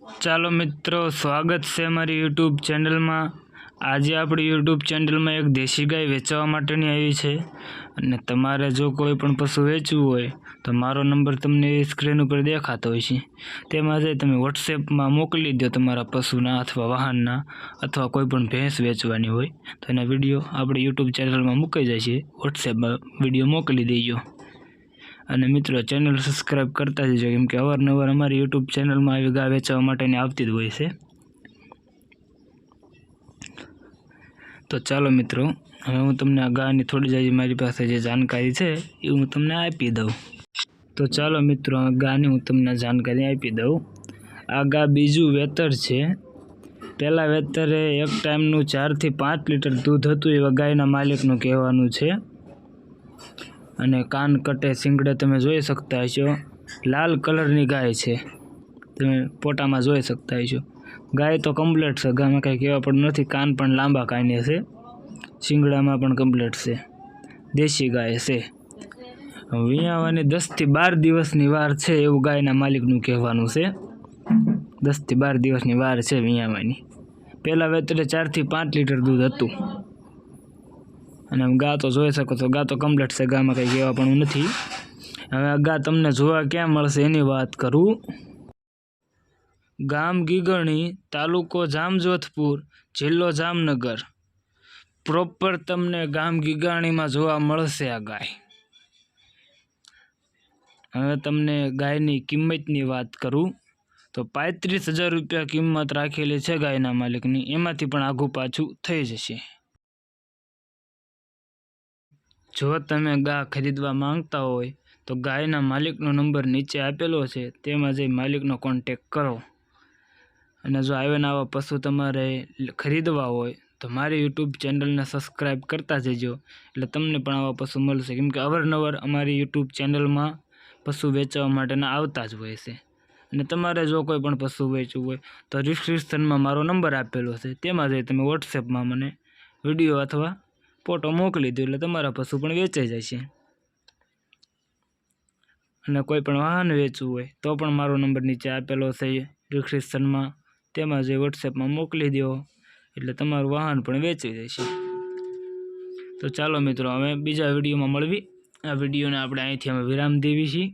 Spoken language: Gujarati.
ચાલો મિત્રો, સ્વાગત છે અમારી યુટ્યુબ ચેનલમાં। આજે આપણી યુટ્યુબ ચેનલમાં એક દેશી ગાય વેચવા માટેની આવી છે અને તમારે જો કોઈ પણ પશુ વેચવું હોય તો મારો નંબર તમને સ્ક્રીન ઉપર દેખાતો હોય છે, તેમાં જઈ તમે વોટ્સએપમાં મોકલી દો તમારા પશુના અથવા વાહનના અથવા કોઈ પણ ભેંસ વેચવાની હોય તો એના વિડીયો આપણી યુટ્યુબ ચેનલમાં મૂકાઈ જાય છે। વોટ્સએપમાં વિડીયો મોકલી દેજો અને મિત્રો ચેનલ સબસ્ક્રાઇબ કરતા જજો, કેમ કે અવારનવાર અમારી યુટ્યુબ ચેનલમાં આવી ગાય વેચવા માટેની આવતી જ હોય છે। તો ચાલો મિત્રો, હવે હું તમને આ ગાયની થોડી જ મારી પાસે જે જાણકારી છે એ હું તમને આપી દઉં। તો ચાલો મિત્રો, આ ગાયની હું તમને જાણકારી આપી દઉં। આ ગાય બીજું વેતર છે। પહેલાં વેતરે એક ટાઈમનું 4 થી 5 લીટર દૂધ હતું એવા ગાયના માલિકનું કહેવાનું છે અને કાન કટે શિંગડે તમે જોઈ શકતા હશો, લાલ કલરની ગાય છે, તમે ફોટામાં જોઈ શકતા હશો। ગાય તો કમ્પ્લીટ છે, ગાયમાં કાંઈ કહેવા પણ નથી, કાન પણ લાંબા કાને છે, શિંગડામાં પણ કમ્પ્લીટ છે, દેશી ગાય છે। વિયાવાની 10 થી 12 દિવસની વાર છે એવું ગાયના માલિકનું કહેવાનું છે। 10 થી 12 દિવસની વાર છે વિયાવાની। પહેલાં વેતરે 4 થી 5 લીટર દૂધ હતું અને ગા તો જોઈ શકો છો, ગા તો કમ્પ્લીટ છે, ગામાં કંઈ કહેવા પણ નથી। હવે આ ગા તમને જોવા ક્યાં મળશે એની વાત કરું। ગામ ગીગણી, તાલુકો જામજોધપુર, જિલ્લો જામનગર, પ્રોપર તમને ગામ ગીગાણીમાં જોવા મળશે આ ગાય। હવે તમને ગાયની કિંમતની વાત કરું તો 35,000 રૂપિયા કિંમત રાખેલી છે ગાયના માલિકની, એમાંથી પણ આઘું પાછું થઈ જશે। જો તમે ગા ખરીદવા માંગતા હોય તો ગાયના માલિકનો નંબર નીચે આપેલો છે, તેમાં જઈ માલિકનો કોન્ટેક કરો અને જો આવા પશુ તમારે ખરીદવા હોય તો મારી યુટ્યુબ ચેનલને સબસ્ક્રાઈબ કરતા જજો, એટલે તમને પણ આવા પશુ મળશે, કેમ કે અવારનવાર અમારી યુટ્યુબ ચેનલમાં પશુ વેચવા માટેના આવતા જ હોય છે। અને તમારે જો કોઈ પણ પશુ વેચવું હોય તો ડિસ્ક્રિપ્શનમાં મારો નંબર આપેલો છે, તેમાં જઈ તમે વોટ્સએપમાં મને વિડીયો અથવા ફોટો મોકલી દો, એટલે તમારા પશુ પણ વેચાઈ જશે। અને કોઈ પણ વાહન વેચવું હોય તો પણ મારો નંબર નીચે આપેલો છે ડિસ્ક્રિપ્શનમાં, તેમાં જઈ વોટ્સએપમાં મોકલી દો એટલે તમારું વાહન પણ વેચાઈ જશે। તો ચાલો મિત્રો, હવે બીજા વિડીયોમાં મળવી। આ વિડીયોને આપણે અહીંથી અમે વિરામ દેવી છીએ।